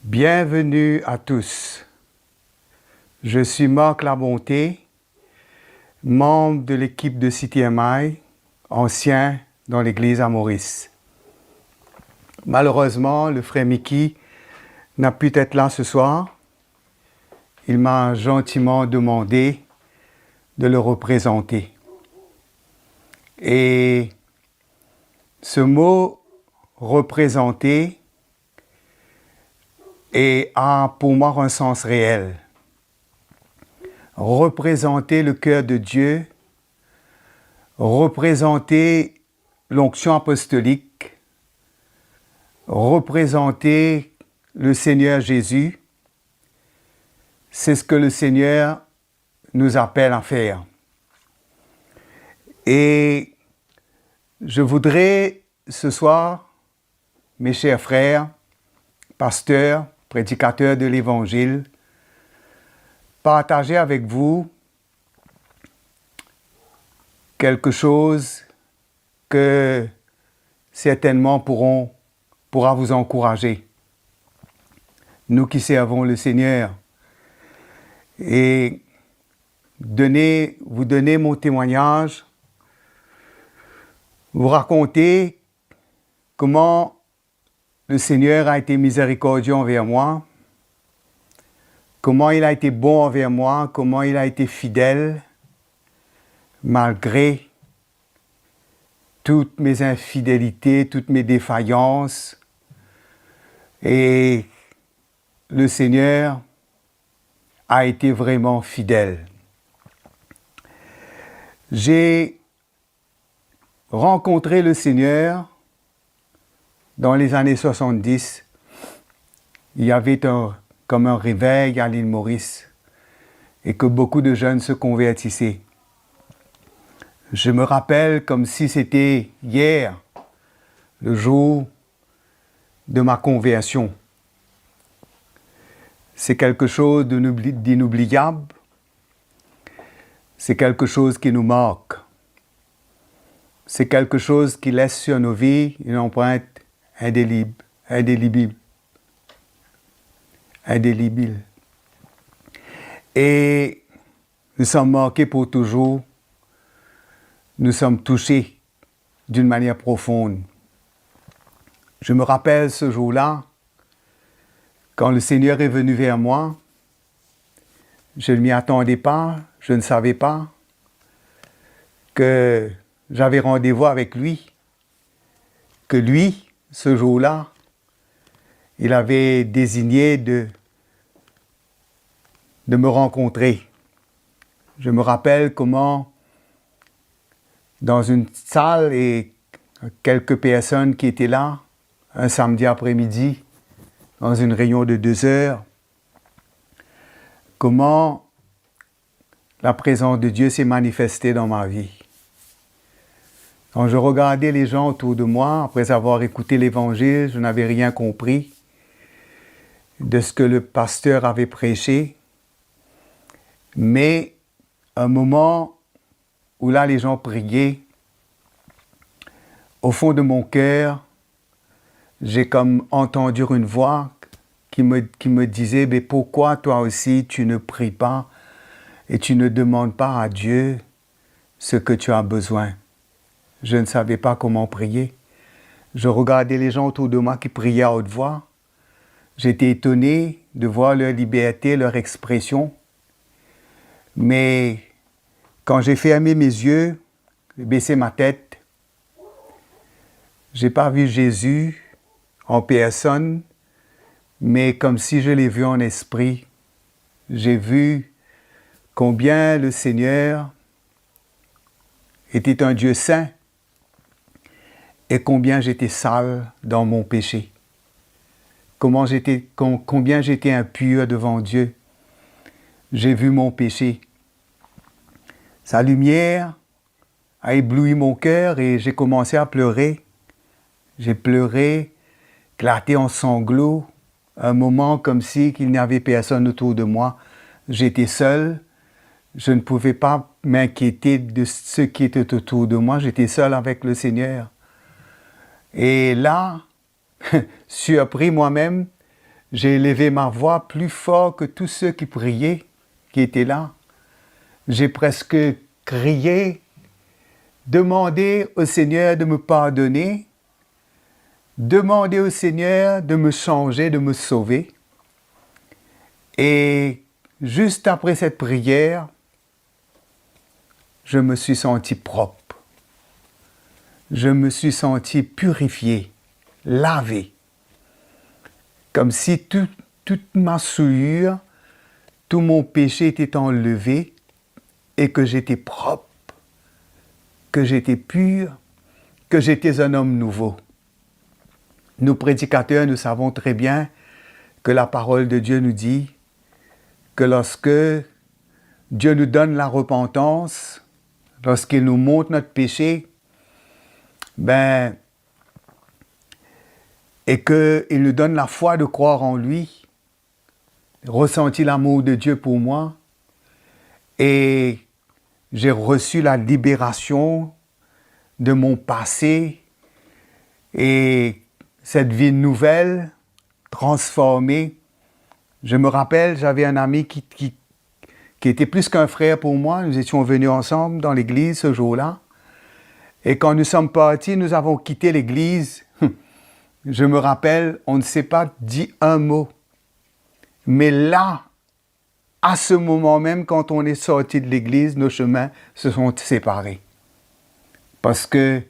Bienvenue à tous. Je suis Marc Labonté, membre de l'équipe de CTMI, ancien dans l'église à Maurice. Malheureusement, le frère Mickey n'a pu être là ce soir. Il m'a gentiment demandé de le représenter. Et ce mot « représenter » a pour moi un sens réel. Représenter le cœur de Dieu, représenter l'onction apostolique, représenter le Seigneur Jésus, c'est ce que le Seigneur nous appelle à faire. Et je voudrais ce soir, mes chers frères, pasteurs, prédicateurs de l'Évangile, partager avec vous quelque chose que certainement pourra vous encourager. Nous qui servons le Seigneur. Et vous donner mon témoignage, vous raconter comment le Seigneur a été miséricordieux envers moi, comment il a été bon envers moi, comment il a été fidèle, malgré toutes mes infidélités, toutes mes défaillances. Et le Seigneur a été vraiment fidèle. J'ai rencontré le Seigneur dans les années 70. Il y avait comme un réveil à l'île Maurice et que beaucoup de jeunes se convertissaient. Je me rappelle comme si c'était hier, le jour de ma conversion. C'est quelque chose d'inoubliable. C'est quelque chose qui nous marque. C'est quelque chose qui laisse sur nos vies une empreinte indélébile. Et nous sommes marqués pour toujours. Nous sommes touchés d'une manière profonde. Je me rappelle ce jour-là, quand le Seigneur est venu vers moi, je ne m'y attendais pas, je ne savais pas que j'avais rendez-vous avec lui, que lui, ce jour-là, il avait désigné de me rencontrer. Je me rappelle comment, dans une salle et quelques personnes qui étaient là, un samedi après-midi, dans une réunion de 2 heures, comment la présence de Dieu s'est manifestée dans ma vie. Quand je regardais les gens autour de moi, après avoir écouté l'Évangile, je n'avais rien compris de ce que le pasteur avait prêché. Mais un moment où là, les gens priaient, au fond de mon cœur, j'ai comme entendu une voix qui me disait « Mais pourquoi toi aussi tu ne pries pas et tu ne demandes pas à Dieu ce que tu as besoin ?» Je ne savais pas comment prier. Je regardais les gens autour de moi qui priaient à haute voix. J'étais étonné de voir leur liberté, leur expression. Mais quand j'ai fermé mes yeux, j'ai baissé ma tête, je n'ai pas vu Jésus en personne, mais comme si je l'ai vu en esprit. J'ai vu combien le Seigneur était un Dieu saint et combien j'étais sale dans mon péché. Combien j'étais impur devant Dieu. J'ai vu mon péché. Sa lumière a ébloui mon cœur et j'ai commencé à pleurer. J'ai pleuré, éclaté en sanglots, un moment comme si qu'il n'y avait personne autour de moi. J'étais seul, je ne pouvais pas m'inquiéter de ce qui était autour de moi, j'étais seul avec le Seigneur. Et là, surpris moi-même, j'ai élevé ma voix plus fort que tous ceux qui priaient, qui étaient là. J'ai presque crié, demandé au Seigneur de me pardonner, demandé au Seigneur de me changer, de me sauver. Et juste après cette prière, je me suis senti propre. Je me suis senti purifié, lavé. Comme si toute ma souillure, tout mon péché était enlevé et que j'étais propre, que j'étais pur, que j'étais un homme nouveau. Nous prédicateurs, nous savons très bien que la parole de Dieu nous dit que lorsque Dieu nous donne la repentance, lorsqu'il nous montre notre péché, et qu'il nous donne la foi de croire en lui, ressenti l'amour de Dieu pour moi, et j'ai reçu la libération de mon passé et cette vie nouvelle, transformée. Je me rappelle, j'avais un ami qui était plus qu'un frère pour moi. Nous étions venus ensemble dans l'église ce jour-là. Et quand nous sommes partis, nous avons quitté l'église. Je me rappelle, on ne s'est pas dit un mot. Mais là, à ce moment même, quand on est sorti de l'église, nos chemins se sont séparés. Parce que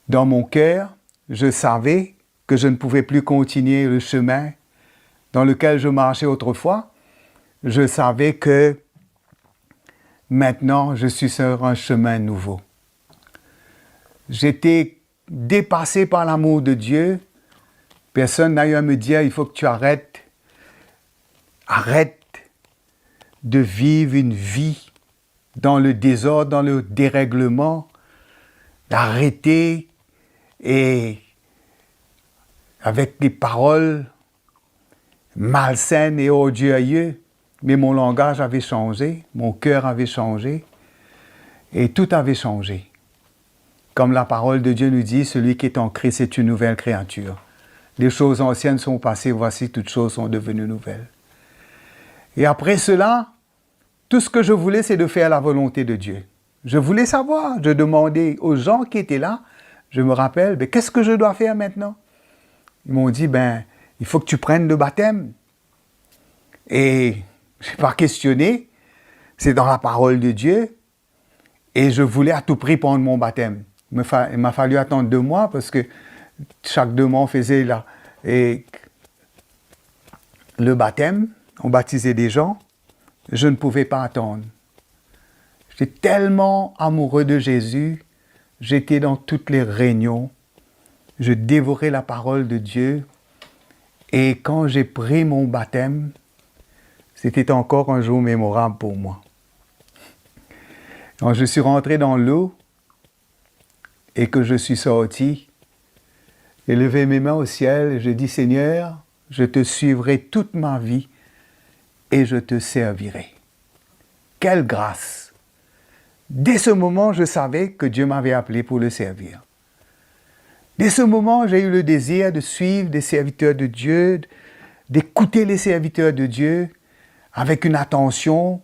dans mon cœur, je savais que je ne pouvais plus continuer le chemin dans lequel je marchais autrefois. Je savais que maintenant, je suis sur un chemin nouveau. J'étais dépassé par l'amour de Dieu. Personne n'a eu à me dire, il faut que tu arrêtes. Arrête de vivre une vie dans le désordre, dans le dérèglement. D'arrêter et avec des paroles malsaines et odieuses. Mais mon langage avait changé, mon cœur avait changé et tout avait changé. Comme la parole de Dieu nous dit, celui qui est en Christ est une nouvelle créature. Les choses anciennes sont passées, voici toutes choses sont devenues nouvelles. Et après cela, tout ce que je voulais, c'est de faire la volonté de Dieu. Je voulais savoir, je demandais aux gens qui étaient là, je me rappelle, mais qu'est-ce que je dois faire maintenant? Ils m'ont dit, il faut que tu prennes le baptême. Et je n'ai pas questionné, c'est dans la parole de Dieu, et je voulais à tout prix prendre mon baptême. Il m'a fallu attendre 2 mois, parce que chaque 2 mois, on faisait le baptême, on baptisait des gens, je ne pouvais pas attendre. J'étais tellement amoureux de Jésus, j'étais dans toutes les réunions, je dévorais la parole de Dieu, et quand j'ai pris mon baptême, c'était encore un jour mémorable pour moi. Quand je suis rentré dans l'eau et que je suis sorti, j'ai levé mes mains au ciel et je dis, Seigneur, je te suivrai toute ma vie et je te servirai. Quelle grâce! Dès ce moment, je savais que Dieu m'avait appelé pour le servir. Dès ce moment, j'ai eu le désir de suivre des serviteurs de Dieu, d'écouter les serviteurs de Dieu avec une attention,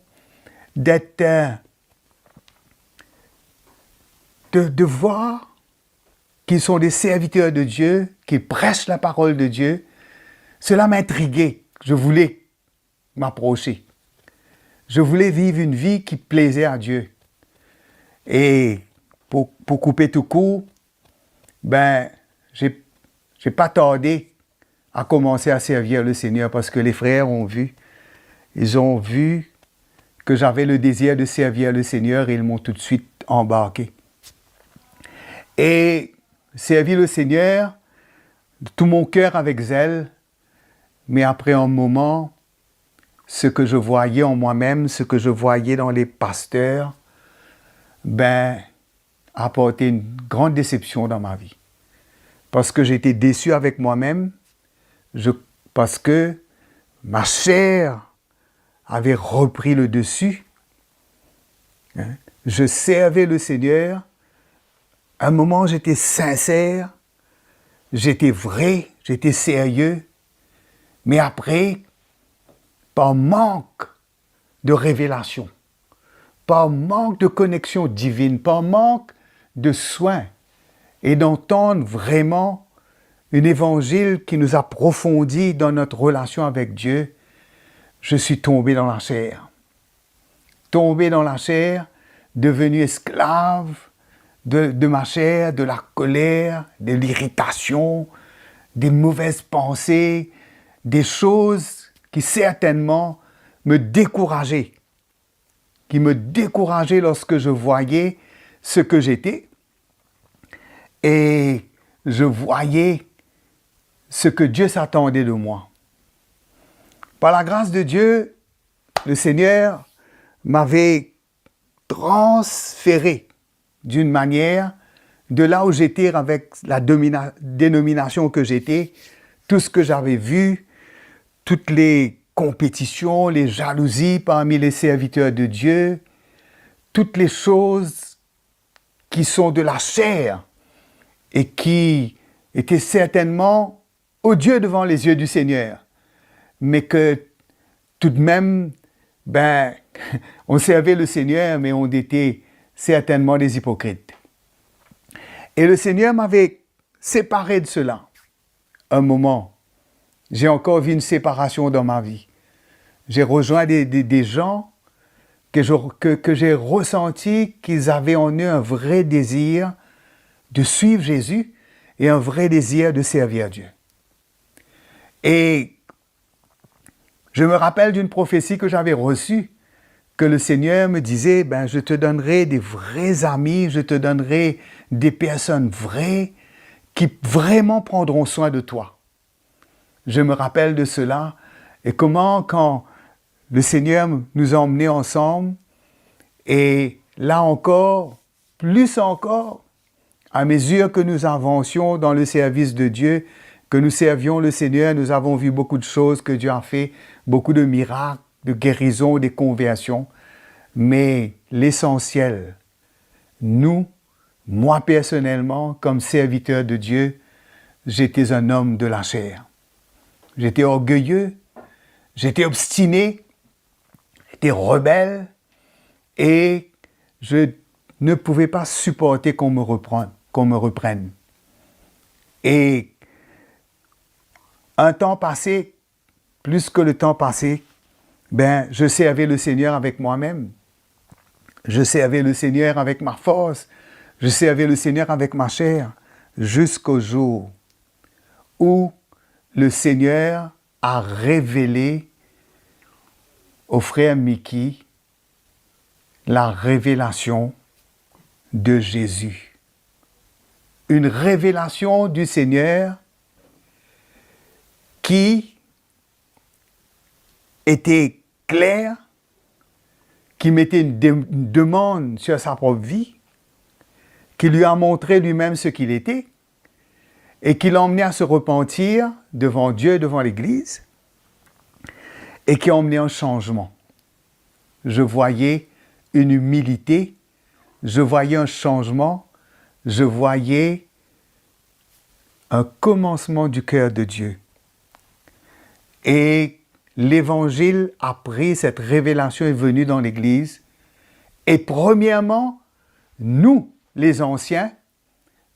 de voir qu'ils sont des serviteurs de Dieu, qu'ils prêchent la parole de Dieu. Cela m'intriguait. Je voulais m'approcher. Je voulais vivre une vie qui plaisait à Dieu. Et pour couper tout court, j'ai pas tardé à commencer à servir le Seigneur parce que les frères ont vu. Ils ont vu que j'avais le désir de servir le Seigneur et ils m'ont tout de suite embarqué. Et servir le Seigneur de tout mon cœur avec zèle, mais après un moment, ce que je voyais en moi-même, ce que je voyais dans les pasteurs, a apporté une grande déception dans ma vie. Parce que j'étais déçu avec moi-même, parce que ma chair avait repris le dessus. Je servais le Seigneur. À un moment, j'étais sincère, j'étais vrai, j'étais sérieux. Mais après, par manque de révélation, par manque de connexion divine, par manque de soins et d'entendre vraiment un évangile qui nous approfondit dans notre relation avec Dieu, je suis tombé dans la chair. Tombé dans la chair, devenu esclave de ma chair, de la colère, de l'irritation, des mauvaises pensées, des choses qui certainement me décourageaient. Qui me décourageaient lorsque je voyais ce que j'étais et je voyais ce que Dieu s'attendait de moi. Par la grâce de Dieu, le Seigneur m'avait transféré d'une manière de là où j'étais avec la dénomination que j'étais, tout ce que j'avais vu, toutes les compétitions, les jalousies parmi les serviteurs de Dieu, toutes les choses qui sont de la chair et qui étaient certainement odieux devant les yeux du Seigneur, mais que tout de même, on servait le Seigneur, mais on était certainement des hypocrites. Et le Seigneur m'avait séparé de cela. Un moment, j'ai encore vu une séparation dans ma vie. J'ai rejoint des gens que j'ai ressenti qu'ils avaient en eux un vrai désir de suivre Jésus et un vrai désir de servir Dieu. Et je me rappelle d'une prophétie que j'avais reçue, que le Seigneur me disait, je te donnerai des vrais amis, je te donnerai des personnes vraies qui vraiment prendront soin de toi. Je me rappelle de cela et comment quand le Seigneur nous a emmenés ensemble et là encore, plus encore, à mesure que nous avancions dans le service de Dieu, que nous servions le Seigneur, nous avons vu beaucoup de choses que Dieu a fait, beaucoup de miracles, de guérisons, de conversions. Mais l'essentiel, moi personnellement, comme serviteur de Dieu, j'étais un homme de la chair. J'étais orgueilleux, j'étais obstiné, j'étais rebelle et je ne pouvais pas supporter qu'on me reprenne. Et un temps passé, plus que le temps passé, je servais le Seigneur avec moi-même. Je servais le Seigneur avec ma force. Je servais le Seigneur avec ma chair. Jusqu'au jour où le Seigneur a révélé au frère Mickey la révélation de Jésus. Une révélation du Seigneur qui était claire, qui mettait une demande sur sa propre vie, qui lui a montré lui-même ce qu'il était et qui l'a emmené à se repentir devant Dieu, devant l'Église et qui a emmené un changement. Je voyais une humilité, je voyais un changement, je voyais un commencement du cœur de Dieu. Et l'Évangile a pris, cette révélation est venue dans l'Église. Et premièrement, nous, les anciens,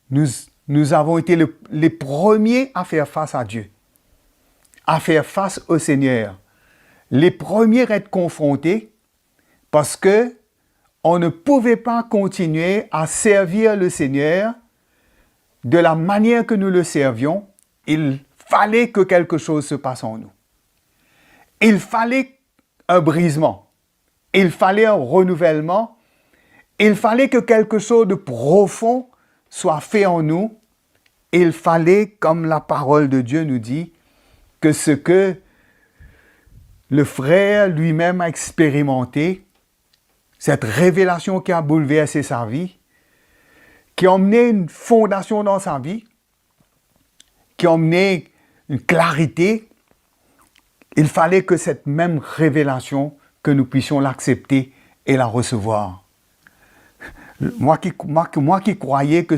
nous avons été les premiers à faire face à Dieu, à faire face au Seigneur. Les premiers à être confrontés parce que on ne pouvait pas continuer à servir le Seigneur de la manière que nous le servions. Il fallait que quelque chose se passe en nous. Il fallait un brisement. Il fallait un renouvellement. Il fallait que quelque chose de profond soit fait en nous. Il fallait, comme la parole de Dieu nous dit, que ce que le frère lui-même a expérimenté, cette révélation qui a bouleversé sa vie, qui a emmené une fondation dans sa vie, qui a emmené une clarité, il fallait que cette même révélation, que nous puissions l'accepter et la recevoir. Moi qui croyais que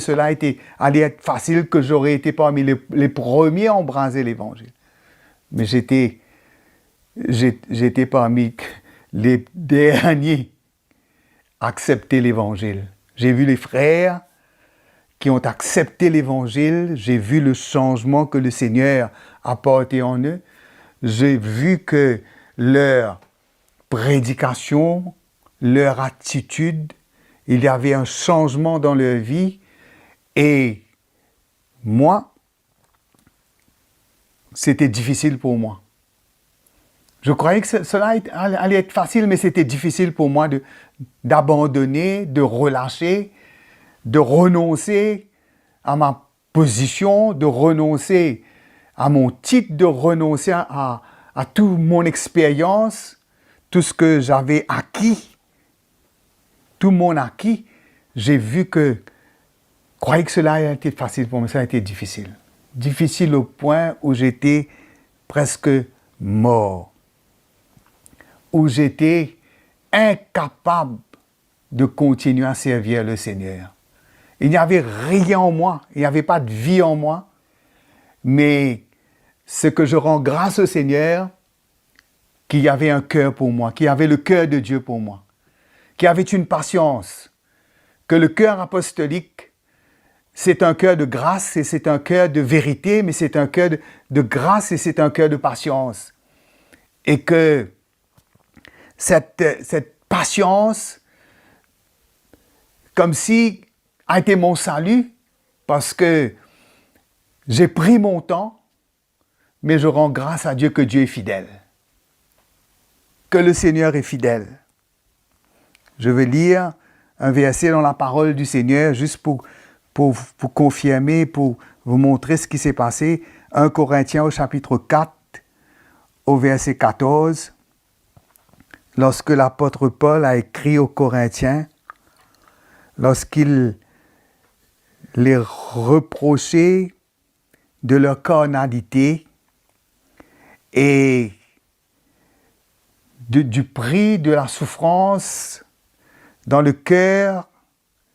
allait être facile, que j'aurais été parmi les premiers à embraser l'Évangile. mais j'étais parmi les derniers à accepter l'Évangile. J'ai vu les frères qui ont accepté l'Évangile, j'ai vu le changement que le Seigneur a apporté en eux, j'ai vu que leur prédication, leur attitude, il y avait un changement dans leur vie, et moi, c'était difficile pour moi. Je croyais que cela allait être facile, mais c'était difficile pour moi d'abandonner, de relâcher, de renoncer à ma position, de renoncer à mon titre, de renoncer à toute mon expérience, tout ce que j'avais acquis, tout mon acquis. J'ai vu que, je croyais que cela a été facile pour moi, ça a été difficile. Difficile au point où j'étais presque mort, où j'étais incapable de continuer à servir le Seigneur. Il n'y avait rien en moi, il n'y avait pas de vie en moi, mais ce que je rends grâce au Seigneur, qu'il y avait un cœur pour moi, qu'il y avait le cœur de Dieu pour moi, qu'il y avait une patience, que le cœur apostolique, c'est un cœur de grâce et c'est un cœur de vérité, mais c'est un cœur de grâce et c'est un cœur de patience. Et que cette patience, comme si a été mon salut, parce que j'ai pris mon temps, mais je rends grâce à Dieu que Dieu est fidèle, que le Seigneur est fidèle. Je vais lire un verset dans la parole du Seigneur, juste pour confirmer, pour vous montrer ce qui s'est passé. 1 Corinthiens au chapitre 4, au verset 14, lorsque l'apôtre Paul a écrit aux Corinthiens, lorsqu'il les reprochait de leur carnalité et du prix de la souffrance dans le cœur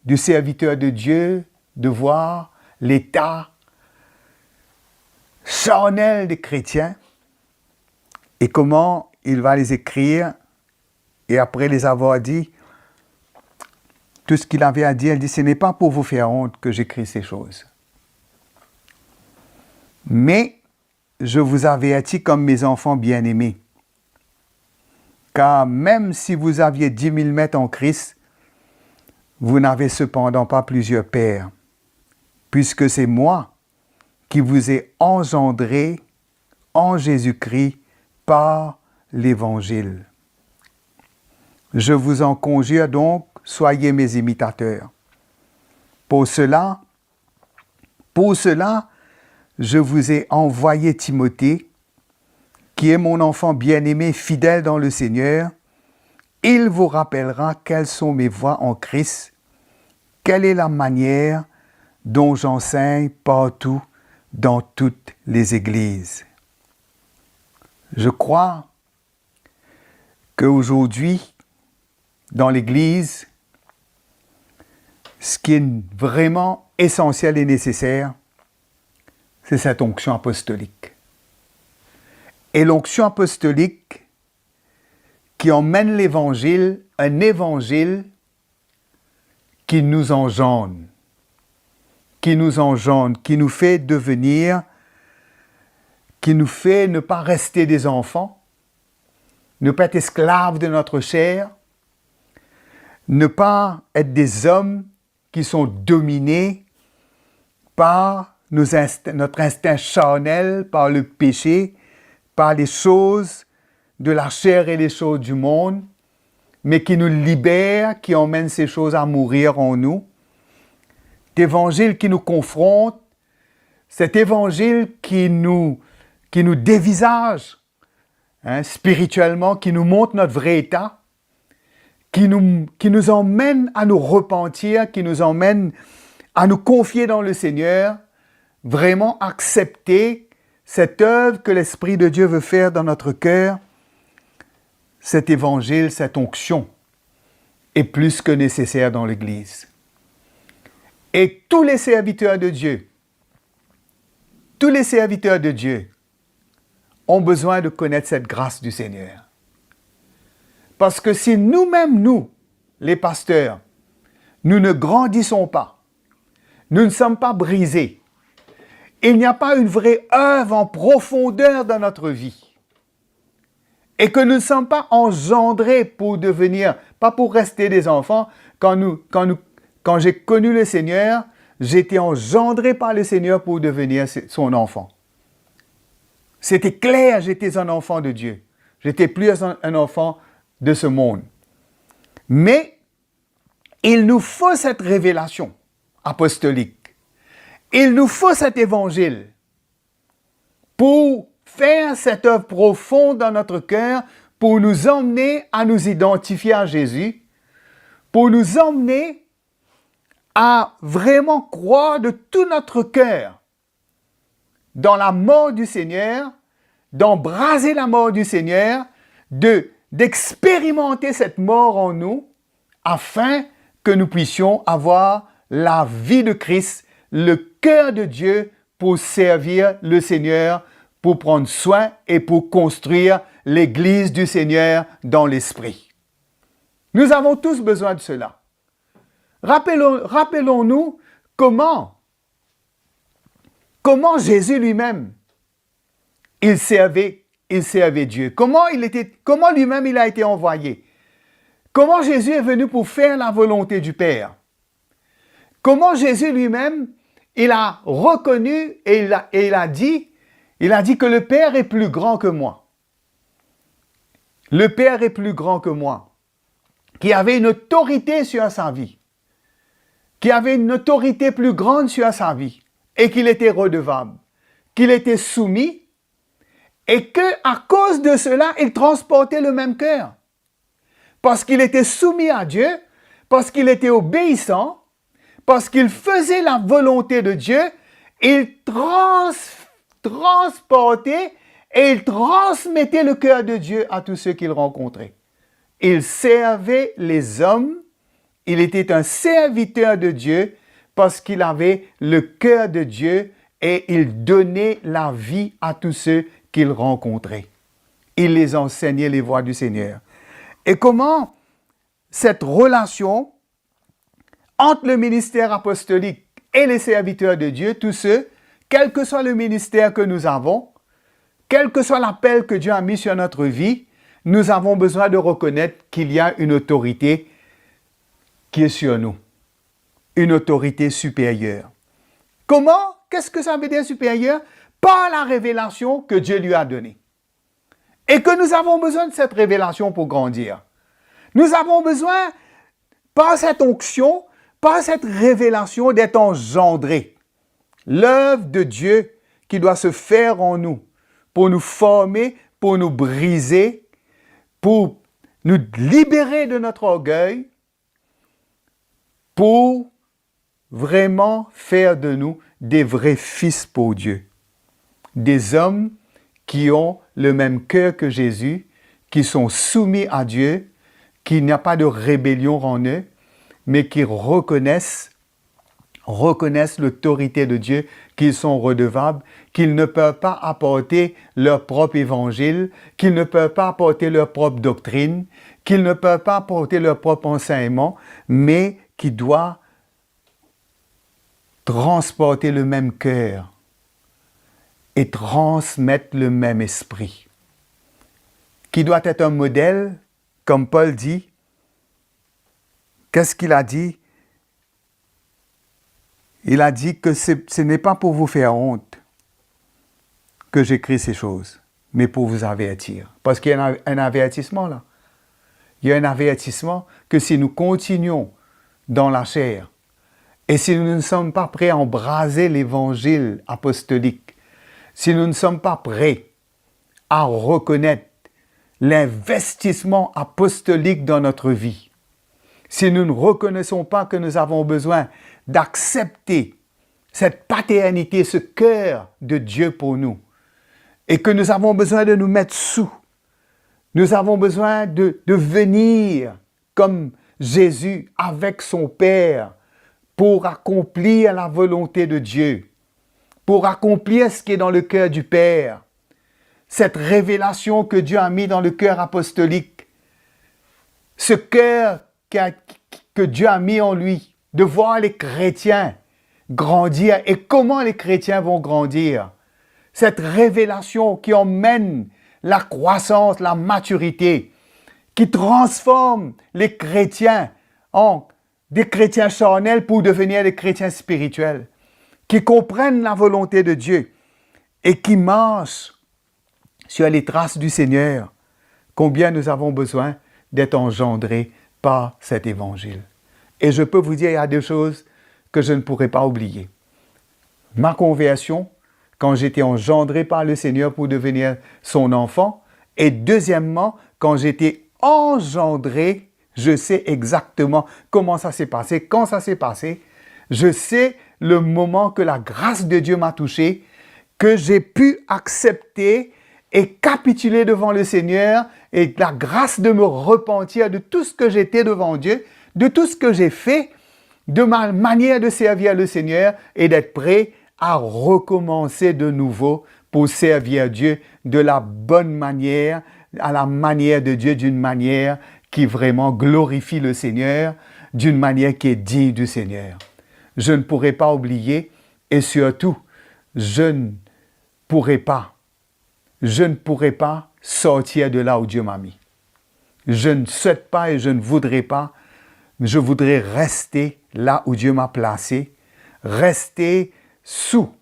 du serviteur de Dieu, de voir l'état charnel des chrétiens et comment il va les écrire, et après les avoir dit, tout ce qu'il avait à dire, il dit, ce n'est pas pour vous faire honte que j'écris ces choses. Mais je vous avertis comme mes enfants bien-aimés, car même si vous aviez 10 000 maîtres en Christ, vous n'avez cependant pas plusieurs pères, puisque c'est moi qui vous ai engendré en Jésus-Christ par l'Évangile. Je vous en conjure donc, soyez mes imitateurs. Pour cela, je vous ai envoyé Timothée, qui est mon enfant bien-aimé, fidèle dans le Seigneur. Il vous rappellera quelles sont mes voies en Christ, quelle est la manière dont j'enseigne partout dans toutes les églises. Je crois qu'aujourd'hui, dans l'Église, ce qui est vraiment essentiel et nécessaire, c'est cette onction apostolique. Et l'onction apostolique qui emmène l'Évangile, un Évangile qui nous engendre, qui nous fait devenir, qui nous fait ne pas rester des enfants, ne pas être esclaves de notre chair, ne pas être des hommes qui sont dominés par notre instinct charnel, par le péché, par les choses de la chair et les choses du monde, mais qui nous libère, qui emmène ces choses à mourir en nous. Cet évangile qui nous confronte, cet évangile qui nous dévisage spirituellement, qui nous montre notre vrai état, qui nous emmène à nous repentir, qui nous emmène à nous confier dans le Seigneur, vraiment accepter cette œuvre que l'Esprit de Dieu veut faire dans notre cœur. Cet évangile, cette onction est plus que nécessaire dans l'Église. Et tous les serviteurs de Dieu ont besoin de connaître cette grâce du Seigneur. Parce que si nous-mêmes, nous, les pasteurs, nous ne grandissons pas, nous ne sommes pas brisés, il n'y a pas une vraie œuvre en profondeur dans notre vie, et que nous ne sommes pas engendrés pour devenir, pas pour rester des enfants. Quand j'ai connu le Seigneur, j'étais engendré par le Seigneur pour devenir son enfant. C'était clair, j'étais un enfant de Dieu. J'étais plus un enfant de ce monde. Mais il nous faut cette révélation apostolique. Il nous faut cet évangile pour faire cette œuvre profonde dans notre cœur, pour nous emmener à nous identifier à Jésus, pour nous emmener à vraiment croire de tout notre cœur dans la mort du Seigneur, d'embraser la mort du Seigneur, d'expérimenter cette mort en nous, afin que nous puissions avoir la vie de Christ, le cœur de Dieu pour servir le Seigneur, pour prendre soin et pour construire l'Église du Seigneur dans l'Esprit. Nous avons tous besoin de cela. Rappelons-nous comment Jésus lui-même, il servait Dieu. Comment lui-même il a été envoyé. Comment Jésus est venu pour faire la volonté du Père. Comment Jésus lui-même, il a reconnu et il a dit que le Père est plus grand que moi. Le Père est plus grand que moi. Qui avait une autorité sur sa vie. Qui avait une autorité plus grande sur sa vie. Et qu'il était redevable. Qu'il était soumis. Et qu'à cause de cela, il transportait le même cœur. Parce qu'il était soumis à Dieu. Parce qu'il était obéissant. Parce qu'il faisait la volonté de Dieu, il transportait et il transmettait le cœur de Dieu à tous ceux qu'il rencontrait. Il servait les hommes, il était un serviteur de Dieu parce qu'il avait le cœur de Dieu et il donnait la vie à tous ceux qu'il rencontrait. Il les enseignait les voies du Seigneur. Et comment cette relation entre le ministère apostolique et les serviteurs de Dieu, tous ceux, quel que soit le ministère que nous avons, quel que soit l'appel que Dieu a mis sur notre vie, nous avons besoin de reconnaître qu'il y a une autorité qui est sur nous. Une autorité supérieure. Comment? Qu'est-ce que ça veut dire supérieur? Par la révélation que Dieu lui a donnée. Et que nous avons besoin de cette révélation pour grandir. Nous avons besoin, par cette onction, par cette révélation d'être engendré. L'œuvre de Dieu qui doit se faire en nous pour nous former, pour nous briser, pour nous libérer de notre orgueil, pour vraiment faire de nous des vrais fils pour Dieu. Des hommes qui ont le même cœur que Jésus, qui sont soumis à Dieu, qu'il n'y a pas de rébellion en eux, mais qui reconnaissent l'autorité de Dieu, qu'ils sont redevables, qu'ils ne peuvent pas apporter leur propre évangile, qu'ils ne peuvent pas apporter leur propre doctrine, qu'ils ne peuvent pas apporter leur propre enseignement, mais qui doivent transporter le même cœur et transmettre le même esprit. Qui doit être un modèle, comme Paul dit. Qu'est-ce qu'il a dit? Il a dit que ce n'est pas pour vous faire honte que j'écris ces choses, mais pour vous avertir. Parce qu'il y a un avertissement là. Il y a un avertissement que si nous continuons dans la chair, et si nous ne sommes pas prêts à embraser l'évangile apostolique, si nous ne sommes pas prêts à reconnaître l'investissement apostolique dans notre vie, si nous ne reconnaissons pas que nous avons besoin d'accepter cette paternité, ce cœur de Dieu pour nous, et que nous avons besoin de nous mettre sous, nous avons besoin de venir comme Jésus avec son Père pour accomplir la volonté de Dieu, pour accomplir ce qui est dans le cœur du Père. cette révélation que Dieu a mis dans le cœur apostolique, ce cœur que Dieu a mis en lui, de voir les chrétiens grandir et comment les chrétiens vont grandir. Cette révélation qui emmène la croissance, la maturité, qui transforme les chrétiens en des chrétiens charnels pour devenir des chrétiens spirituels, qui comprennent la volonté de Dieu et qui marchent sur les traces du Seigneur. Combien nous avons besoin d'être engendrés par cet évangile. Et je peux vous dire, il y a deux choses que je ne pourrai pas oublier. Ma conversion, quand j'étais engendré par le Seigneur pour devenir son enfant, et deuxièmement, quand j'étais engendré, je sais exactement comment ça s'est passé, quand ça s'est passé. Je sais le moment que la grâce de Dieu m'a touché, que j'ai pu accepter et capituler devant le Seigneur et la grâce de me repentir de tout ce que j'étais devant Dieu, de tout ce que j'ai fait, de ma manière de servir le Seigneur et d'être prêt à recommencer de nouveau pour servir Dieu de la bonne manière, à la manière de Dieu, d'une manière qui vraiment glorifie le Seigneur, d'une manière qui est digne du Seigneur. Je ne pourrai pas oublier et surtout, je ne pourrai pas sortir de là où Dieu m'a mis. Je ne souhaite pas et je ne voudrais pas, je voudrais rester là où Dieu m'a placé, rester sous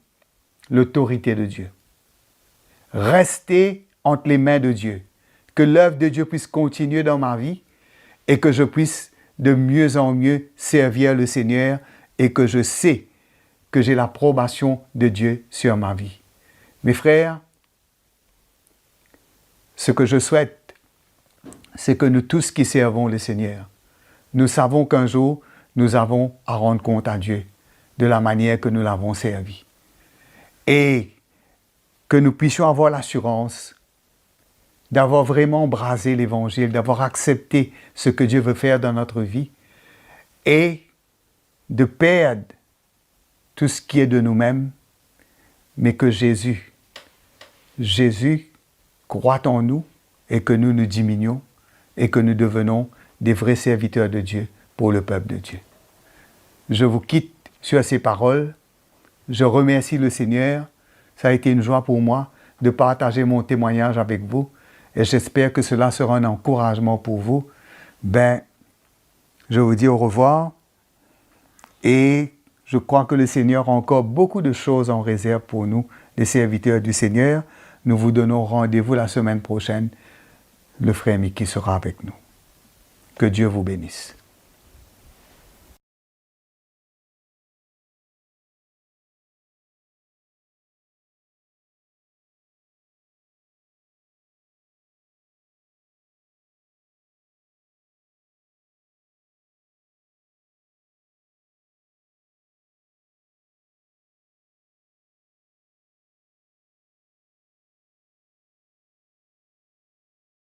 l'autorité de Dieu, rester entre les mains de Dieu, que l'œuvre de Dieu puisse continuer dans ma vie et que je puisse de mieux en mieux servir le Seigneur et que je sais que j'ai l'approbation de Dieu sur ma vie. Mes frères, ce que je souhaite, c'est que nous tous qui servons le Seigneur, nous savons qu'un jour, nous avons à rendre compte à Dieu de la manière que nous l'avons servi. Et que nous puissions avoir l'assurance d'avoir vraiment embrasé l'Évangile, d'avoir accepté ce que Dieu veut faire dans notre vie et de perdre tout ce qui est de nous-mêmes, mais que Jésus croit en nous et que nous nous diminuons et que nous devenons des vrais serviteurs de Dieu pour le peuple de Dieu. Je vous quitte sur ces paroles. Je remercie le Seigneur. Ça a été une joie pour moi de partager mon témoignage avec vous et j'espère que cela sera un encouragement pour vous. Je vous dis au revoir et je crois que le Seigneur a encore beaucoup de choses en réserve pour nous, les serviteurs du Seigneur. Nous vous donnons rendez-vous la semaine prochaine. Le frère Mickey sera avec nous. Que Dieu vous bénisse.